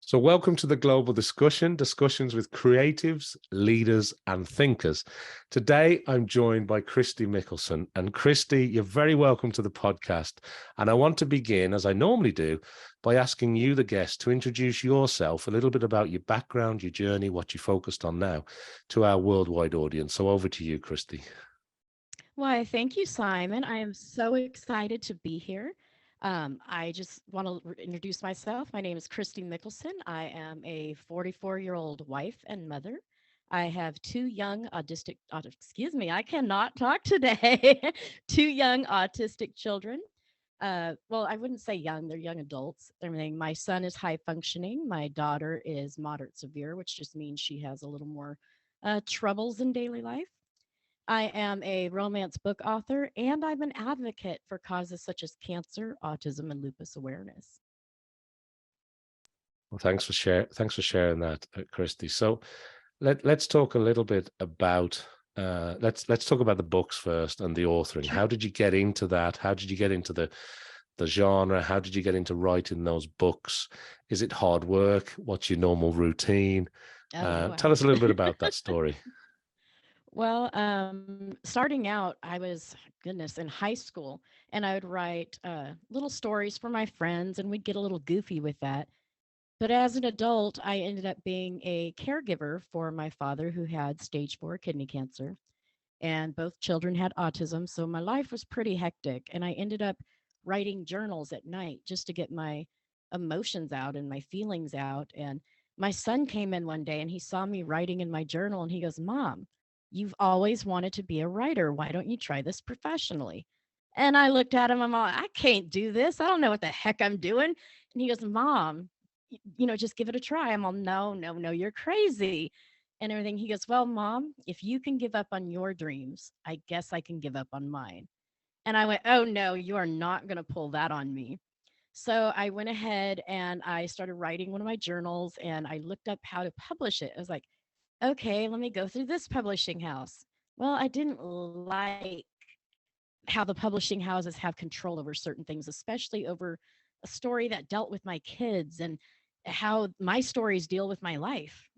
So welcome to the Global Discussion, discussions with creatives, leaders, and thinkers. Today, I'm joined by Kristy Mickelsen. And Kristy, you're very welcome to the podcast. And I want to begin, as I normally do, by asking you, the guest, to introduce yourself, a little bit about your background, your journey, what you focused on now, to our worldwide audience. So over to you, Kristy. Why, thank you, Simon. I am so excited to be here. I just want to introduce myself. My name is Kristy Mickelsen. I am a 44-year-old wife and mother. I have two young excuse me, I cannot talk today. Two young autistic children. Well, I wouldn't say young, they're young adults. Everything. My son is high functioning. My daughter is moderate severe, which just means she has a little more troubles in daily life. I am a romance book author, and I'm an advocate for causes such as cancer, autism, and lupus awareness. Well, thanks for sharing that, Kristy. So let's talk a little bit about let's talk about the books first and the authoring. Sure. How did you get into that? How did you get into the genre? How did you get into writing those books? Is it hard work? What's your normal routine? Oh, Tell wow. us a little bit about that story. Well, starting out, I was, goodness, in high school, and I would write little stories for my friends, and we'd get a little goofy with that. But as an adult, I ended up being a caregiver for my father who had stage 4 kidney cancer, and both children had autism. So my life was pretty hectic. And I ended up writing journals at night just to get my emotions out and my feelings out. And my son came in one day and he saw me writing in my journal and he goes, "Mom, you've always wanted to be a writer. Why don't you try this professionally?" And I looked at him, I'm all, "I can't do this. I don't know what the heck I'm doing." And he goes, "Mom, just give it a try." I'm all, "No, no, no, you're crazy." And everything. He goes, "Well, Mom, if you can give up on your dreams, I guess I can give up on mine." And I went, "Oh, no, you are not going to pull that on me." So I went ahead and I started writing one of my journals and I looked up how to publish it. I was like, "Okay, let me go through this publishing house." Well, I didn't like how the publishing houses have control over certain things, especially over a story that dealt with my kids and how my stories deal with my life.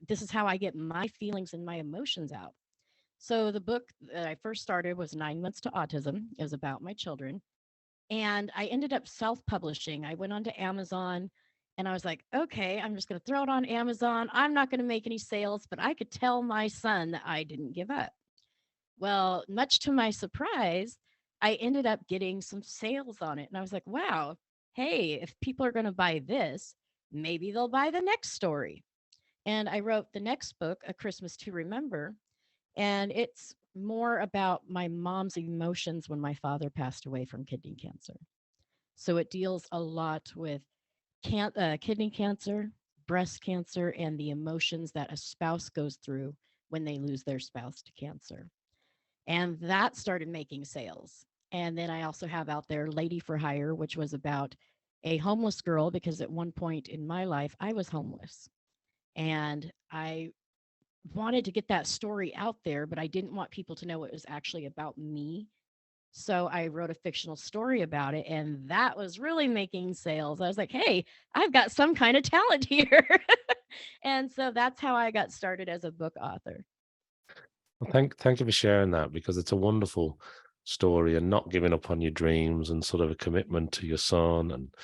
This is how I get my feelings and my emotions out. So the book that I first started was 9 Months to Autism. It was about my children. And I ended up self-publishing. I went onto Amazon and I was like, "Okay, I'm just going to throw it on Amazon. I'm not going to make any sales, but I could tell my son that I didn't give up." Well, much to my surprise, I ended up getting some sales on it. And I was like, "Wow, hey, if people are going to buy this, maybe they'll buy the next story." And I wrote the next book, A Christmas to Remember, and it's more about my mom's emotions when my father passed away from kidney cancer. So it deals a lot with kidney cancer, breast cancer, and the emotions that a spouse goes through when they lose their spouse to cancer. And that started making sales. And then I also have out there Lady for Hire, which was about a homeless girl because at one point in my life, I was homeless. And I wanted to get that story out there, but I didn't want people to know it was actually about me. So I wrote a fictional story about it, and that was really making sales. I was like, "Hey, I've got some kind of talent here." And so that's how I got started as a book author. Well, thank you for sharing that, because it's a wonderful story, and not giving up on your dreams, and sort of a commitment to your son. And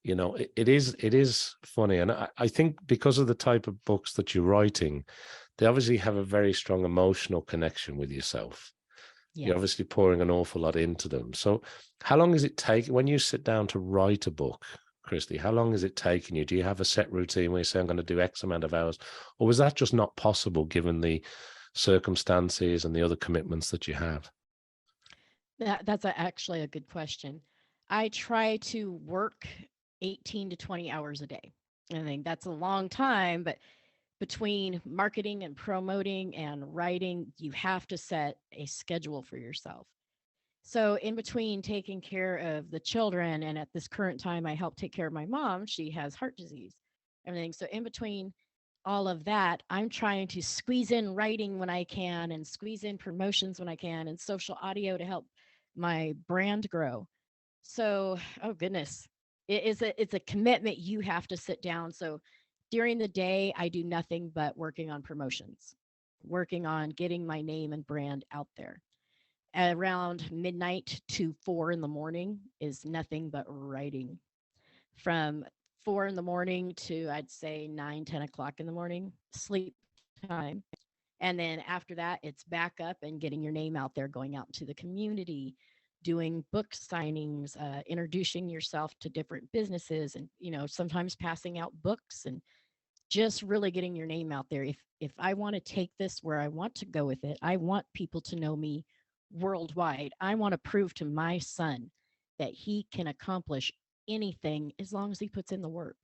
it is funny, and I think because of the type of books that you're writing, they obviously have a very strong emotional connection with yourself. You're Yes. obviously pouring an awful lot into them. So how long does it take when you sit down to write a book, Kristy? How long is it taking you? Do you have a set routine where you say, "I'm going to do X amount of hours," or was that just not possible given the circumstances and the other commitments that you have? Actually a good question. I try to work 18 to 20 hours a day. I think that's a long time, but between marketing and promoting and writing, you have to set a schedule for yourself. So, in between taking care of the children, and at this current time, I help take care of my mom. She has heart disease, everything. So, in between all of that, I'm trying to squeeze in writing when I can and squeeze in promotions when I can and social audio to help my brand grow. So, oh goodness, it's a commitment you have to sit down. So, During the day, I do nothing but working on promotions, working on getting my name and brand out there. Around midnight to 4 in the morning is nothing but writing. From 4 in the morning to, I'd say, 9, 10 o'clock in the morning, sleep time. And then after that, it's back up and getting your name out there, going out into the community, doing book signings, introducing yourself to different businesses, and sometimes passing out books, and just really getting your name out there. If I want to take this where I want to go with it, I want people to know me worldwide. I want to prove to my son that he can accomplish anything as long as he puts in the work.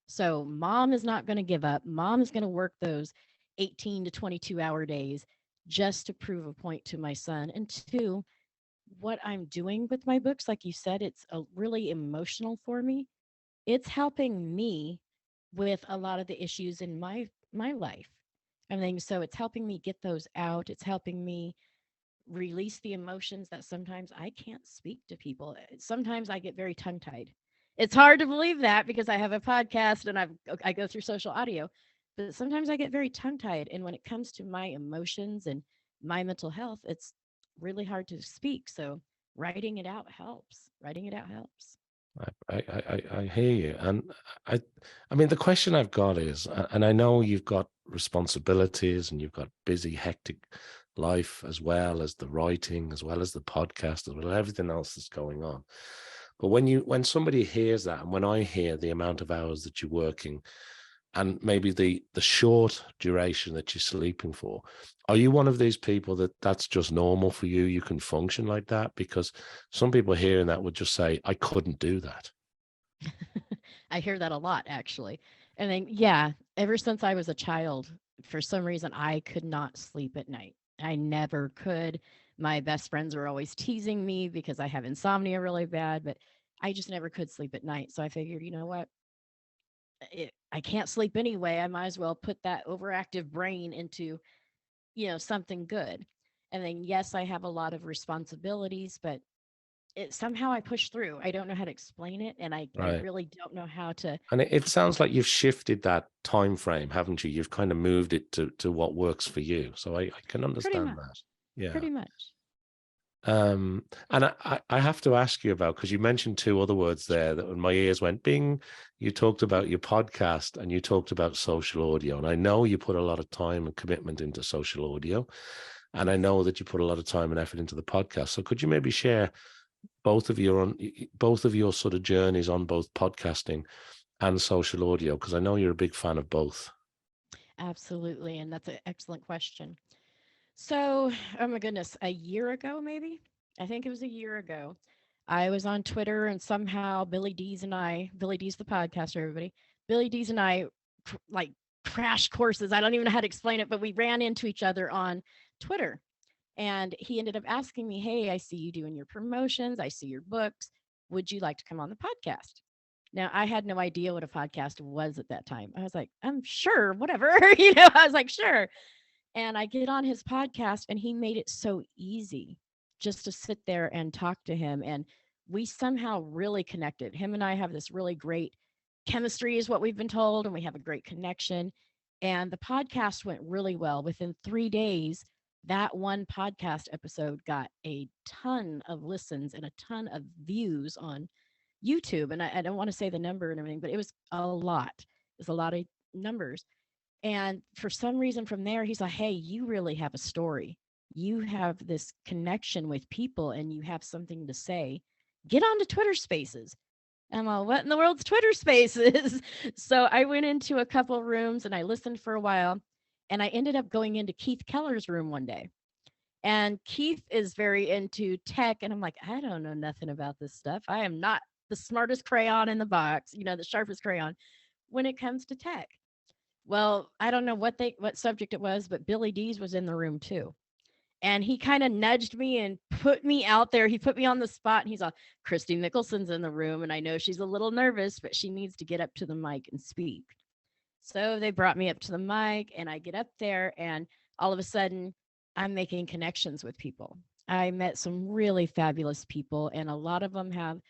So mom is not going to give up. Mom is going to work those 18 to 22-hour days just to prove a point to my son. And two, what I'm doing with my books, like you said, it's really emotional for me. It's helping me with a lot of the issues in my life. I mean, so it's helping me get those out. It's helping me release the emotions that sometimes I can't speak to people. Sometimes I get very tongue tied. It's hard to believe that because I have a podcast and I go through social audio, but sometimes I get very tongue tied. And when it comes to my emotions and my mental health, it's really hard to speak. So writing it out helps. Writing it out helps. I hear you, and I I mean the question I've got is, and I know you've got responsibilities and you've got busy, hectic life as well as the writing, as well as the podcast, as well as everything else that's going on. But when somebody hears that, and when I hear the amount of hours that you're working, and maybe the short duration that you're sleeping for, are you one of these people that that's just normal for you? You can function like that? Because some people hearing that would just say, I couldn't do that. I hear that a lot, actually. And then, yeah, ever since I was a child, for some reason, I could not sleep at night. I never could. My best friends were always teasing me because I have insomnia really bad, but I just never could sleep at night. So I figured, you know what? I can't sleep anyway. I might as well put that overactive brain into, something good. And then, yes, I have a lot of responsibilities, but somehow I push through. I don't know how to explain it, and I Right. really don't know how to. And it sounds like you've shifted that time frame, haven't you? You've kind of moved it to what works for you. So I can Pretty understand that. much. Yeah. Pretty much. And I have to ask you about, because you mentioned two other words there that when my ears went bing, you talked about your podcast and you talked about social audio. And I know you put a lot of time and commitment into social audio. And I Yes. know that you put a lot of time and effort into the podcast. So could you maybe share both of your sort of journeys on both podcasting and social audio? Because I know you're a big fan of both. Absolutely, and that's an excellent question. So, oh my goodness, a year ago, maybe? I think it was a year ago. I was on Twitter and somehow Billy D's the podcaster, everybody. Billy D's and I like crash courses. I don't even know how to explain it, but we ran into each other on Twitter. And he ended up asking me, "Hey, I see you doing your promotions. I see your books. Would you like to come on the podcast?" Now, I had no idea what a podcast was at that time. I was like, "I'm sure, whatever." I was like, "Sure." And I get on his podcast and he made it so easy just to sit there and talk to him. And we somehow really connected. Him and I have this really great chemistry, is what we've been told, and we have a great connection. And the podcast went really well. Within 3 days, that one podcast episode got a ton of listens and a ton of views on YouTube. And I don't want to say the number and everything, but it was a lot. It was a lot of numbers. And for some reason from there, he's like, "Hey, you really have a story. You have this connection with people and you have something to say. Get on to Twitter Spaces." And I'm like, "What in the world's Twitter Spaces?" So I went into a couple rooms and I listened for a while. And I ended up going into Keith Keller's room one day. And Keith is very into tech. And I'm like, "I don't know nothing about this stuff. I am not the smartest crayon in the box, the sharpest crayon when it comes to tech." Well, I don't know what subject it was, but Billy D's was in the room too. And he kind of nudged me and put me out there. He put me on the spot and he's all, "Kristy Mickelsen's in the room. And I know she's a little nervous, but she needs to get up to the mic and speak." So they brought me up to the mic and I get up there and all of a sudden I'm making connections with people. I met some really fabulous people and a lot of them have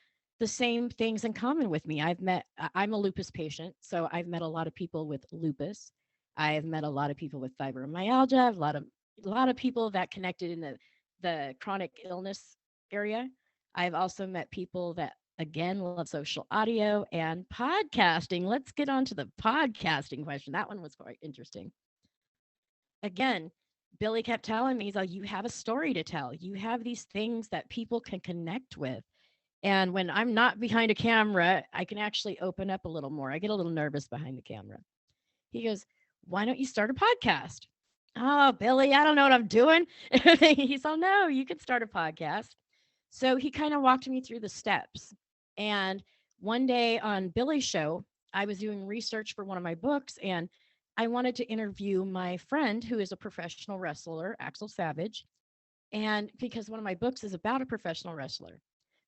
the same things in common with me. I'm a lupus patient, so I've met a lot of people with lupus. I've met a lot of people with fibromyalgia, a lot of people that connected in the chronic illness area. I've also met people that again love social audio and podcasting. Let's get on to the podcasting question. That one was quite interesting. Again, Billy kept telling me, he's like, you have a story to tell. You have these things that people can connect with. And when I'm not behind a camera, I can actually open up a little more. I get a little nervous behind the camera. He goes, why don't you start a podcast? Oh, Billy, I don't know what I'm doing. He's all, no, you could start a podcast. So he kind of walked me through the steps. And one day on Billy's show, I was doing research for one of my books and I wanted to interview my friend who is a professional wrestler, Axel Savage. And because one of my books is about a professional wrestler.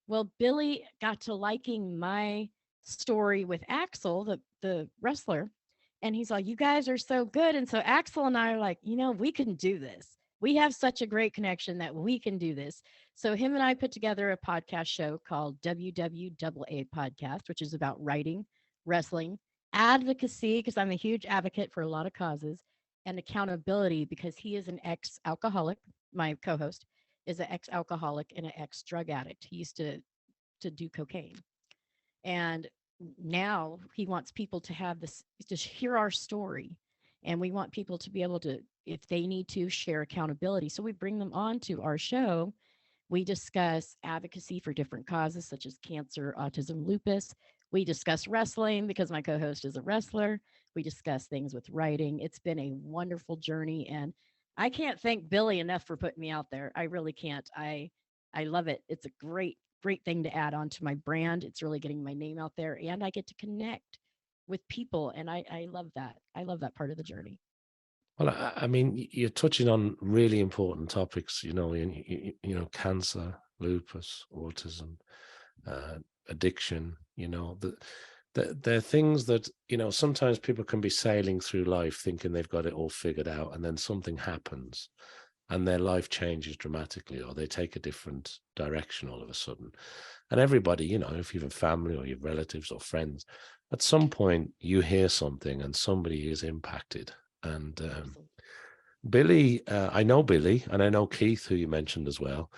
Well, Billy got to liking my story with Axel, the wrestler, and he's like, "You guys are so good." And so Axel and I are like, we can do this. We have such a great connection that we can do this. So him and I put together a podcast show called WWAA Podcast, which is about writing, wrestling, advocacy, because I'm a huge advocate for a lot of causes, and accountability because he is an ex-alcoholic. My co-host is an ex-alcoholic and an ex-drug addict. He used to do cocaine. And now he wants people to have this, to hear our story. And we want people to be able to, if they need to, share accountability. So we bring them on to our show. We discuss advocacy for different causes such as cancer, autism, lupus. We discuss wrestling because my co host is a wrestler. We discuss things with writing. It's been a wonderful journey. And I can't thank Billy enough for putting me out there. I really can't. I love it. It's a great thing to add on to my brand. It's really getting my name out there and I get to connect with people. And I love that. I love that part of the journey. Well, I mean, you're touching on really important topics, cancer, lupus, autism, addiction, they're things that, sometimes people can be sailing through life thinking they've got it all figured out, and then something happens and their life changes dramatically, or they take a different direction all of a sudden. And everybody, if you have family or your relatives or friends, at some point you hear something and somebody is impacted. And Billy, I know Billy, and I know Keith, who you mentioned as well.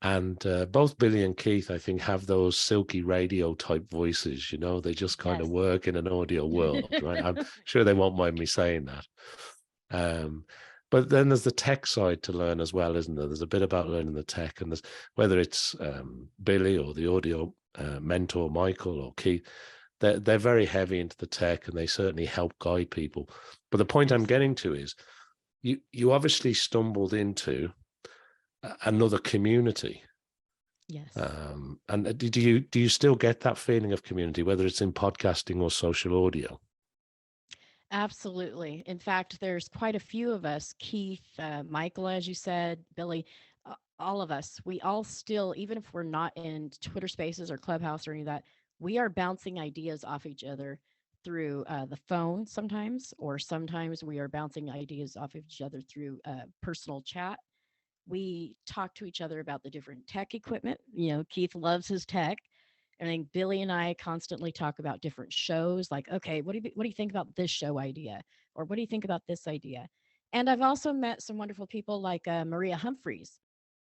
And both Billy and Keith, I think, have those silky radio type voices. They just kind of Yes. work in an audio world, right? I'm sure they won't mind me saying that. But then there's the tech side to learn as well, isn't there? There's a bit about learning the tech, and there's, whether it's Billy or the audio mentor, Michael or Keith, they're very heavy into the tech, and they certainly help guide people. But the point I'm getting to is you obviously stumbled into another community. Yes. And do you still get that feeling of community, whether it's in podcasting or social audio? Absolutely. In fact, there's quite a few of us, Keith, Michael, as you said, Billy, all of us, we all still, even if we're not in Twitter spaces or Clubhouse or any of that, we are bouncing ideas off each other through the phone sometimes, or sometimes we are bouncing ideas off of each other through personal chat. We talk to each other about the different tech equipment. Keith loves his tech. And then Billy and I constantly talk about different shows like, okay, what do you think about this show idea? Or what do you think about this idea? And I've also met some wonderful people like Maria Humphreys.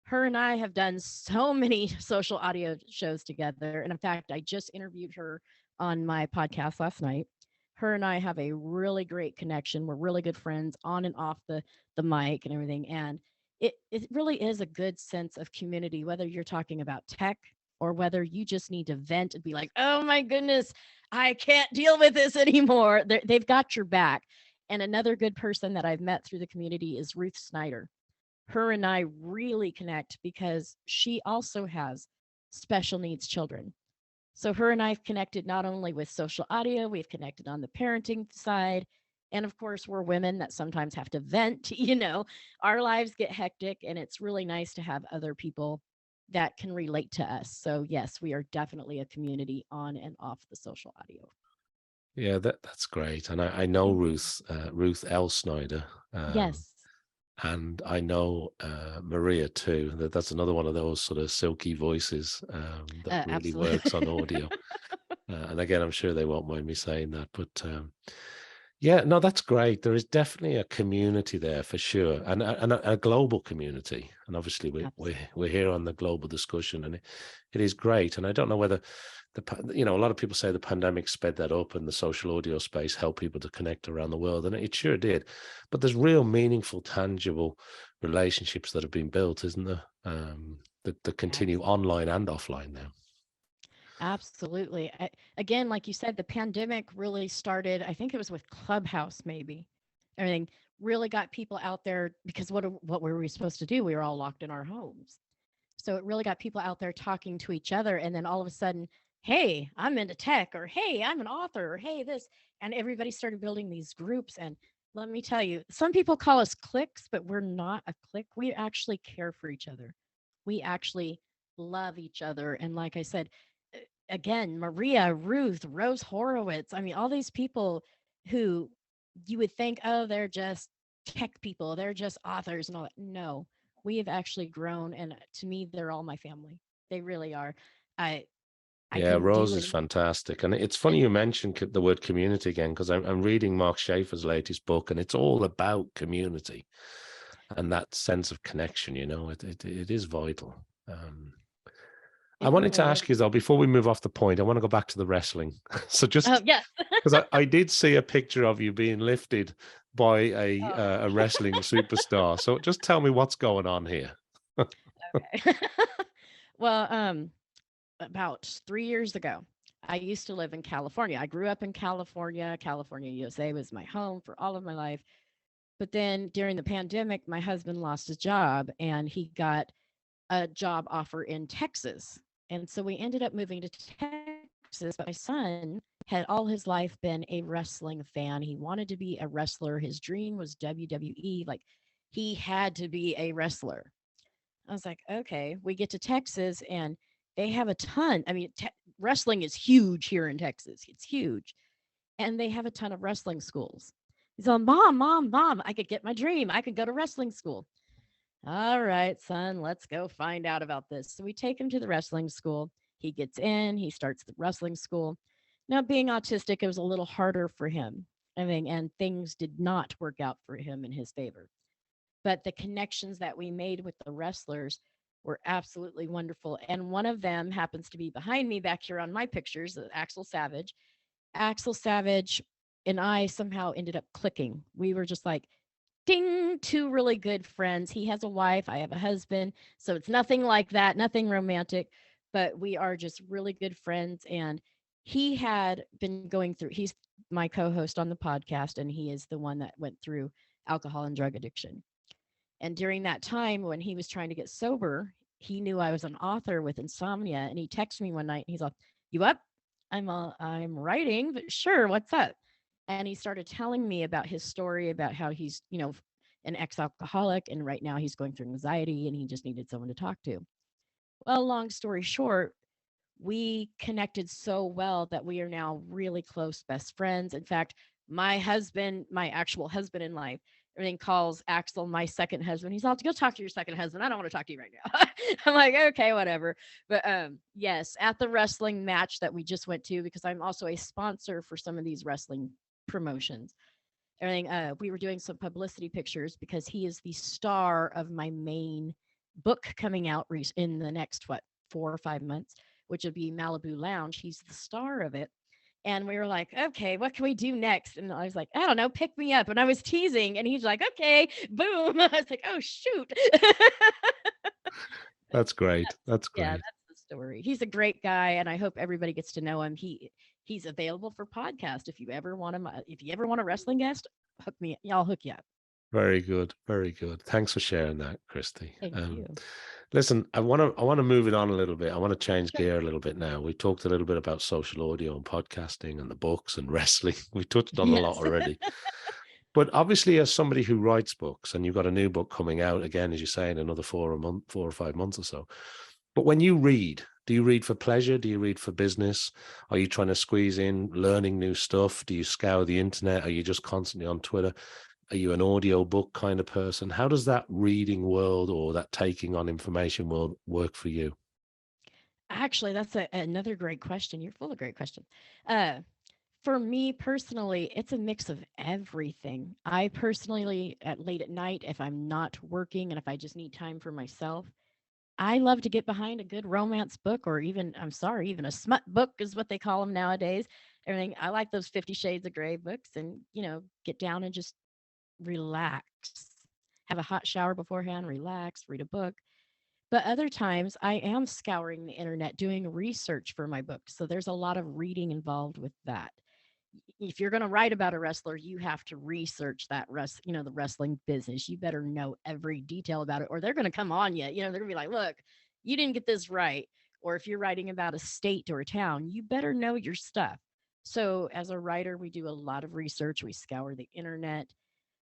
Her and I have done so many social audio shows together. And in fact, I just interviewed her on my podcast last night. Her and I have a really great connection. We're really good friends on and off the mic and everything. And it really is a good sense of community, whether you're talking about tech or whether you just need to vent and be like, oh my goodness, I can't deal with this anymore. They've got your back. And another good person that I've met through the community is Ruth Snyder. Her and I really connect because she also has special needs children. So her and I have connected not only with social audio, we've connected on the parenting side. And of course, we're women that sometimes have to vent, our lives get hectic, and it's really nice to have other people that can relate to us. So yes, we are definitely a community on and off the social audio. Yeah, that's great. And I know Yeah. Ruth L. Snyder. Yes. And I know Maria too. That's another one of those sort of silky voices that really Absolutely. works on audio. And again, I'm sure they won't mind me saying that, but yeah, no, that's great. There is definitely a community there for sure, and a global community. And obviously, we're here on the global discussion, and it is great. And I don't know whether a lot of people say the pandemic sped that up, and the social audio space helped people to connect around the world, and it sure did. But there's real meaningful, tangible relationships that have been built, isn't there? That continue online and offline now. Absolutely. Again, like you said, the pandemic really started, I think it was with Clubhouse, maybe. Everything really got people out there because what were we supposed to do? We were all locked in our homes. So it really got people out there talking to each other. And then all of a sudden, hey, I'm into tech, or hey, I'm an author, or hey, this. And everybody started building these groups. And let me tell you, some people call us cliques, but we're not a clique. We actually care for each other. We actually love each other. And like I said, again, Maria, Ruth, Rose Horowitz. I mean, all these people who you would think, oh, they're just tech people, they're just authors and all that. No, we have actually grown, and to me, they're all my family. They really are. I I Yeah, couldn't Rose do is it. fantastic. And it's funny you mentioned the word community again, because I'm reading Mark Schaefer's latest book, and it's all about community and that sense of connection. It is vital. I It wanted to really is. ask you, though, before we move off the point, I want to go back to the wrestling. So Oh just yes. because I did see a picture of you being lifted by Oh, a wrestling superstar. So just tell me what's going on here. okay. Well, about 3 years ago, I used to live in California. I grew up in California. California, USA was my home for all of my life. But then during the pandemic, my husband lost his job and he got a job offer in Texas. And so we ended up moving to Texas. But my son had all his life been a wrestling fan. He wanted to be a wrestler. His dream was WWE. Like he had to be a wrestler. I was like, okay, we get to Texas and they have a ton. I mean, wrestling is huge here in Texas. It's huge. And they have a ton of wrestling schools. He's like, Mom, Mom, Mom, I could get my dream. I could go to wrestling school. All right, son, let's go find out about this. So we take him to the wrestling school. He gets in, he starts the wrestling school. Now, being autistic, it was a little harder for him. I mean, and things did not work out for him in his favor. But the connections that we made with the wrestlers were absolutely wonderful. And one of them happens to be behind me back here on my pictures, Axel Savage. Axel Savage and I somehow ended up clicking. We were just like, ding, two really good friends. He has a wife, I have a husband. So it's nothing like that, nothing romantic, but we are just really good friends. And he had been going through, he's my co host on the podcast, and he is the one that went through alcohol and drug addiction. And during that time when he was trying to get sober, he knew I was an author with insomnia. And he texted me one night and he's like, "You up?" I'm writing, but sure, what's up? And he started telling me about his story about how he's, an ex-alcoholic and right now he's going through anxiety and he just needed someone to talk to. Well, long story short, we connected so well that we are now really close best friends. In fact, my husband, my actual husband in life, everything calls Axel my second husband. He's all, to go talk to your second husband. I don't want to talk to you right now. I'm like, okay, whatever. But yes, at the wrestling match that we just went to, because I'm also a sponsor for some of these wrestling promotions. Everything, we were doing some publicity pictures because he is the star of my main book coming out in the next 4 or 5 months, which would be Malibu Lounge. He's the star of it. And we were like, okay, what can we do next? And I was like, I don't know, pick me up. And I was teasing, and he's like, okay, boom. I was like, oh, shoot. That's great. That's Yeah, great. that's the story. He's a great guy, and I hope everybody gets to know him. He's available for podcast. If you ever want him, if you ever want a wrestling guest, hook me. I'll hook you up. Very good. Very good. Thanks for sharing that, Kristy. Thank you. Listen, I want to move it on a little bit. I want to change Sure. gear a little bit now. We talked a little bit about social audio and podcasting and the books and wrestling. We touched on a lot Yes. already. But obviously, as somebody who writes books, and you've got a new book coming out again, as you say, in another 4 or 5 months or so. But when you read, do you read for pleasure? Do you read for business? Are you trying to squeeze in learning new stuff? Do you scour the internet? Are you just constantly on Twitter? Are you an audio book kind of person? How does that reading world or that taking on information world work for you? Actually, that's another great question. You're full of great questions. Uh, for me personally, it's a mix of everything. I personally, at late at night, if I'm not working and if I just need time for myself, I love to get behind a good romance book, or even, I'm sorry, even a smut book is what they call them nowadays. Everything. I like those 50 Shades of Grey books, and, get down and just relax. Have a hot shower beforehand, relax, read a book. But other times I am scouring the internet doing research for my book. So there's a lot of reading involved with that. If you're going to write about a wrestler, you have to research the wrestling business. You better know every detail about it, or they're going to come on you. They're going to be like, look, you didn't get this right. Or if you're writing about a state or a town, you better know your stuff. So as a writer, we do a lot of research. We scour the internet.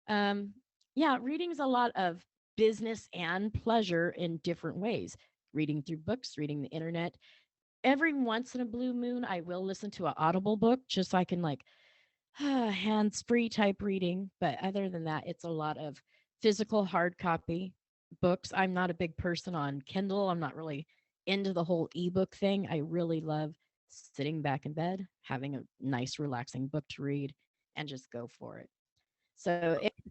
um, yeah, reading's a lot of business and pleasure in different ways. Reading through books, reading the internet. Every once in a blue moon, I will listen to an Audible book just so I can like hands free type reading. But other than that, it's a lot of physical hard copy books. I'm not a big person on Kindle. I'm not really into the whole ebook thing. I really love sitting back in bed, having a nice, relaxing book to read, and just go for it.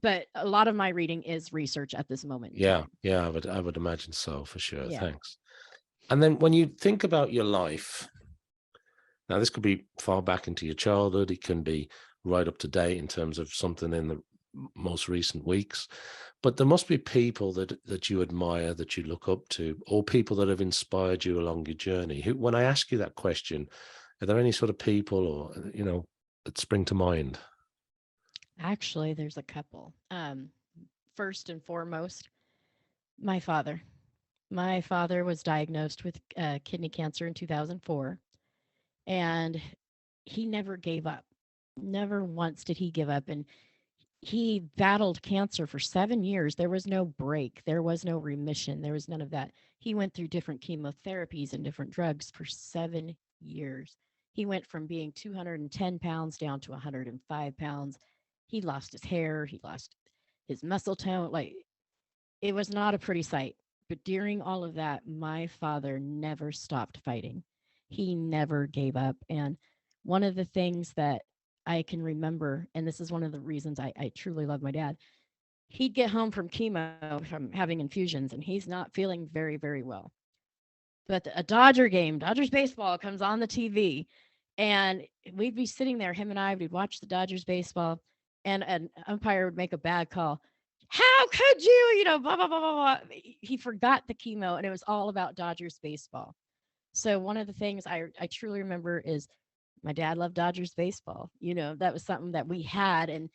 But a lot of my reading is research at this moment in Yeah, time. yeah, I would imagine so for sure. Yeah. Thanks. And then when you think about your life, now this could be far back into your childhood, it can be right up to date in terms of something in the most recent weeks. But there must be people that you admire, that you look up to, or people that have inspired you along your journey. When I ask you that question, are there any sort of people or that spring to mind? Actually, there's a couple. First and foremost, my father. My father was diagnosed with kidney cancer in 2004, and he never gave up. Never once did he give up. And he battled cancer for 7 years. There was no break, there was no remission, there was none of that. He went through different chemotherapies and different drugs for 7 years. He went from being 210 pounds down to 105 pounds. He lost his hair, he lost his muscle tone. Like, it was not a pretty sight. But during all of that, my father never stopped fighting. He never gave up. And one of the things that I can remember, and this is one of the reasons I truly love my dad, he'd get home from chemo from having infusions, and he's not feeling very, very well. But a Dodger game, Dodgers baseball comes on the TV, and we'd be sitting there, him and I, we'd watch the Dodgers baseball, and an umpire would make a bad call. How could you, blah, blah, blah, blah, blah. He forgot the chemo, and it was all about Dodgers baseball. So one of the things I truly remember is my dad loved Dodgers baseball. That was something that we had. And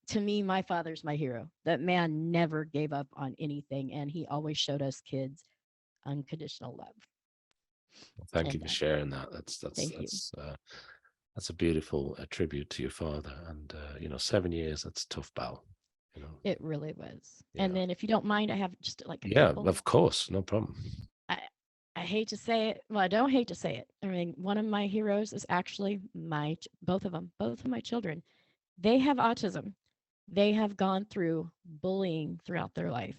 to me, my father's my hero. That man never gave up on anything. And he always showed us kids unconditional love. Well, thank you And for sharing that. That's that's thank you. that's uh, that's a beautiful tribute to your father. And 7 years, that's a tough battle. You know, It really was. And yeah, then, if you don't mind, I have just like a yeah, couple. of course, no problem. I, I hate to say it. Well, I don't hate to say it. I mean, one of my heroes is actually both of them, both of my children. They have autism. They have gone through bullying throughout their life,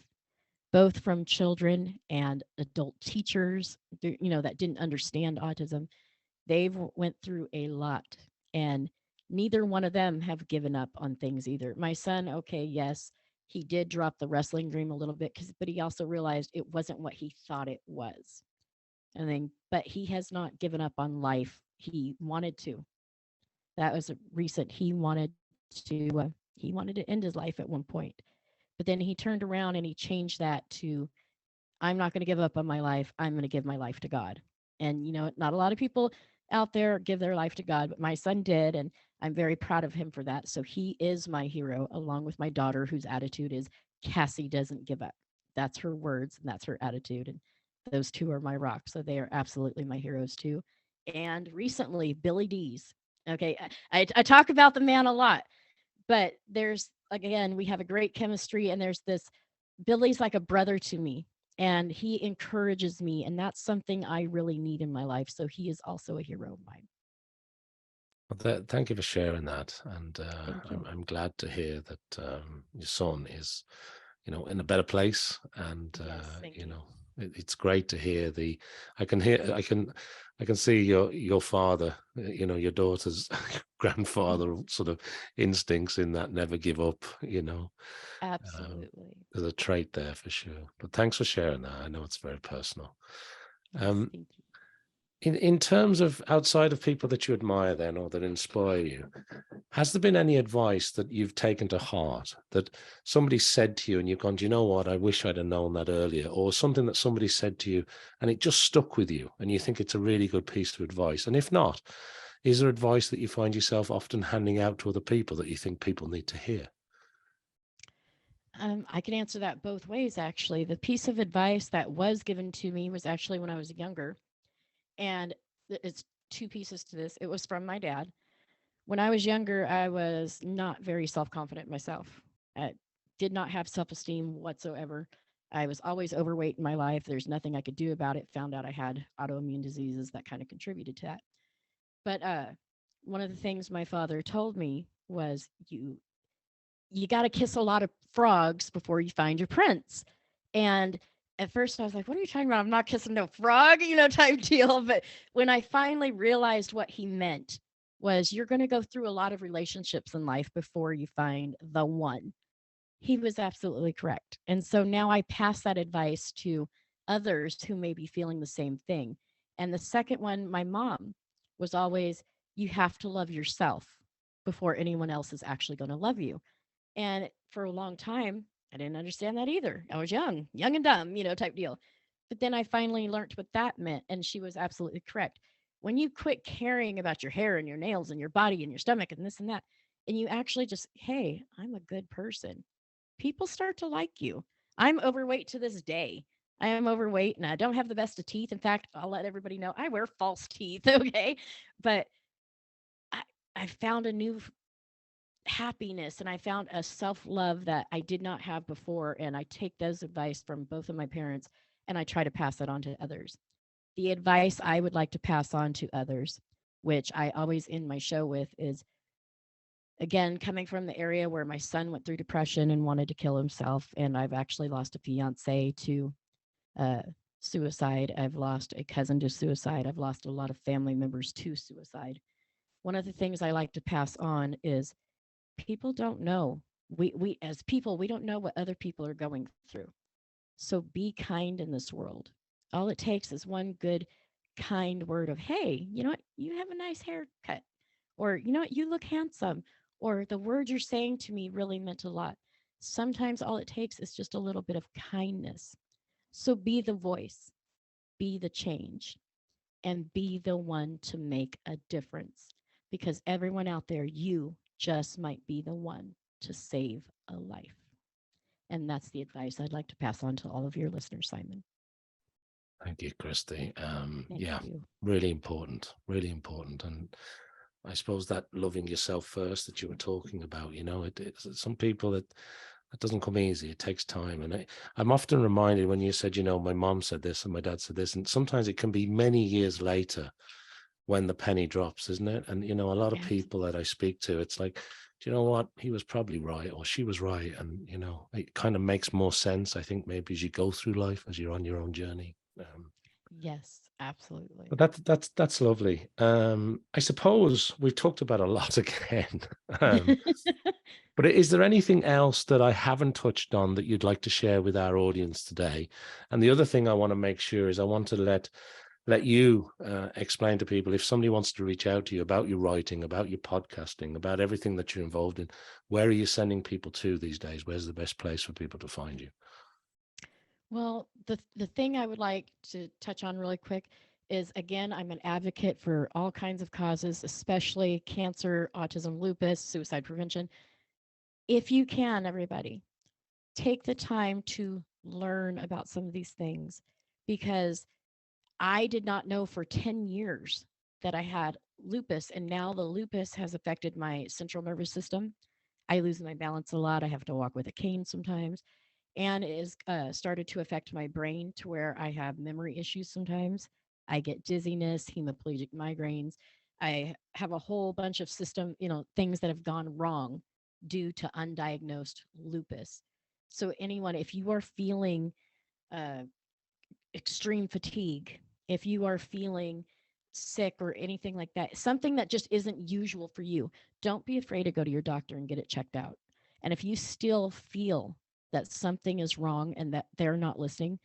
both from children and adult teachers, that didn't understand autism. They've went through a lot, and neither one of them have given up on things either. My son, okay, yes, he did drop the wrestling dream a little bit, but he also realized it wasn't what he thought it was. And then, but he has not given up on life. He wanted to. That was a recent. He wanted to end his life at one point, but then he turned around and he changed that to, I'm not going to give up on my life. I'm going to give my life to God. And not a lot of people out there give their life to God, but my son did, and I'm very proud of him for that. So he is my hero, along with my daughter, whose attitude is Cassie doesn't give up. That's her words and that's her attitude. And those two are my rocks. So they are absolutely my heroes too. And recently, Billy D's. Okay, I talk about the man a lot, but there's, again, we have a great chemistry, and there's this, Billy's like a brother to me, and he encourages me, and that's something I really need in my life. So he is also a hero of mine. Well, thank you for sharing that, and Thank I'm, you. I'm glad to hear that your son is, in a better place, and Yes, thank you. it's great to hear the. I can hear, I can see your father, your daughter's grandfather, sort of instincts in that never give up. Absolutely. There's a trait there for sure. But thanks for sharing that. I know it's very personal. Yes, Um, thank you. in terms of outside of people that you admire then or that inspire you, has there been any advice that you've taken to heart that somebody said to you and you've gone, do you know what, I wish I'd have known that earlier, or something that somebody said to you and it just stuck with you and you think it's a really good piece of advice? And if not, is there advice that you find yourself often handing out to other people that you think people need to hear? I can answer that both ways, actually. The piece of advice that was given to me was actually when I was younger. And it's two pieces to this. It was from my dad. When I was younger, I was not very self confident myself. I did not have self esteem whatsoever. I was always overweight in my life. There's nothing I could do about it. Found out I had autoimmune diseases that kind of contributed to that. But one of the things my father told me was you got to kiss a lot of frogs before you find your prince. And at first I was like, what are you talking about? I'm not kissing no frog, type deal. But when I finally realized what he meant was you're going to go through a lot of relationships in life before you find the one. He was absolutely correct. And so now I pass that advice to others who may be feeling the same thing. And the second one, my mom was always, you have to love yourself before anyone else is actually going to love you. And for a long time, I didn't understand that either. I was young and dumb, type deal. But then I finally learned what that meant. And she was absolutely correct. When you quit caring about your hair and your nails and your body and your stomach and this and that, and you actually just, hey, I'm a good person, people start to like you. I'm overweight to this day. I am overweight and I don't have the best of teeth. In fact, I'll let everybody know I wear false teeth. Okay. But I, I found a new happiness and I found a self love that I did not have before. And I take those advice from both of my parents and I try to pass that on to others. The advice I would like to pass on to others, which I always end my show with, is again, coming from the area where my son went through depression and wanted to kill himself. And I've actually lost a fiance to uh, suicide. I've lost a cousin to suicide. I've lost a lot of family members to suicide. One of the things I like to pass on is people don't know. We as people, we don't know what other people are going through. So be kind in this world. All it takes is one good, kind word of, hey, you know what? You have a nice haircut. Or, you know what? You look handsome. Or the word you're saying to me really meant a lot. Sometimes all it takes is just a little bit of kindness. So be the voice, be the change, and be the one to make a difference. Because everyone out there, you just might be the one to save a life. And that's the advice I'd like to pass on to all of your listeners, Simon. Thank you, Christy. Thank Yeah, you. really important, really important. And I suppose that loving yourself first that you were talking about, it's some people that doesn't come easy. It takes time. And I'm often reminded when you said, my mom said this and my dad said this, and sometimes it can be many years later when the penny drops, isn't it? And, a lot of people that I speak to, it's like, do you know what? He was probably right or she was right. And, it kind of makes more sense, I think, maybe as you go through life, as you're on your own journey. Yes, absolutely. But that's lovely. I suppose we've talked about a lot again. Um, but is there anything else that I haven't touched on that you'd like to share with our audience today? And the other thing I want to make sure is I want to let you explain to people if somebody wants to reach out to you about your writing, about your podcasting, about everything that you're involved in. Where are you sending people to these days? Where's the best place for people to find you? Well, the thing I would like to touch on really quick is again, I'm an advocate for all kinds of causes, especially cancer, autism, lupus, suicide prevention. If you can, everybody, take the time to learn about some of these things because I did not know for 10 years that I had lupus, and now the lupus has affected my central nervous system. I lose my balance a lot. I have to walk with a cane sometimes, and it has started to affect my brain to where I have memory issues sometimes. I get dizziness, hemiplegic migraines. I have a whole bunch of things that have gone wrong due to undiagnosed lupus. So anyone, if you are feeling uh, extreme fatigue, if you are feeling sick or anything like that, something that just isn't usual for you, don't be afraid to go to your doctor and get it checked out. And if you still feel that something is wrong and that they're not listening,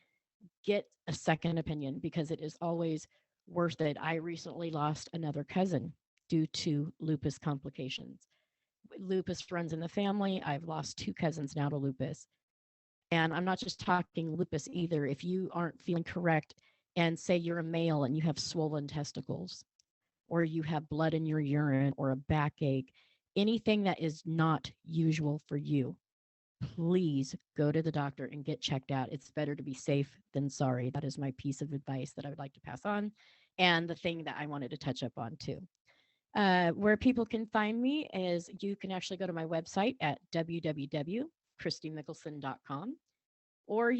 get a second opinion because it is always worth it. I recently lost another cousin due to lupus complications. Lupus runs in the family. I've lost two cousins now to lupus. And I'm not just talking lupus either. If you aren't feeling correct and say you're a male and you have swollen testicles, or you have blood in your urine or a backache, anything that is not usual for you, please go to the doctor and get checked out. It's better to be safe than sorry. That is my piece of advice that I would like to pass on. And the thing that I wanted to touch up on too. Where people can find me is you can actually go to my website at www.kristymickelsen.com, or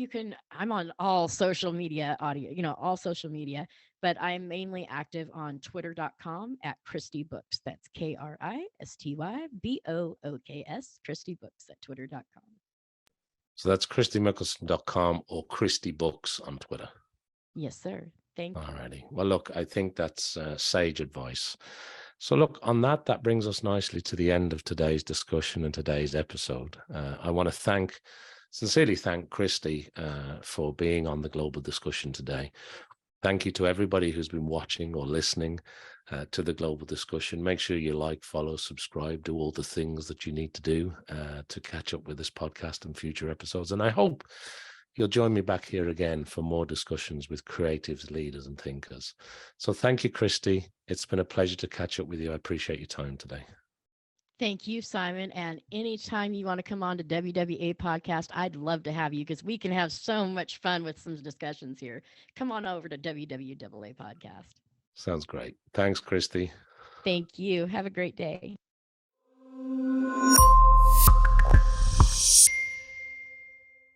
I'm on all social media all social media, but I'm mainly active on twitter.com at Kristy Books. That's KRISTYBOOKS, Kristy Books at twitter.com. So that's KristyMickelsen.com or Kristy Books on Twitter. Yes, sir. Thank you. Alrighty. Well, look, I think that's sage advice. So look, on that brings us nicely to the end of today's discussion and today's episode. I want to sincerely thank Kristy for being on the global discussion today. Thank you to everybody who's been watching or listening to the global discussion. Make sure you like, follow, subscribe, do all the things that you need to do to catch up with this podcast and future episodes. And I hope you'll join me back here again for more discussions with creatives, leaders, and thinkers. So thank you, Kristy. It's been a pleasure to catch up with you. I appreciate your time today. Thank you, Simon. And anytime you want to come on to WWA podcast, I'd love to have you because we can have so much fun with some discussions here. Come on over to WWA podcast. Sounds great. Thanks, Kristy. Thank you. Have a great day.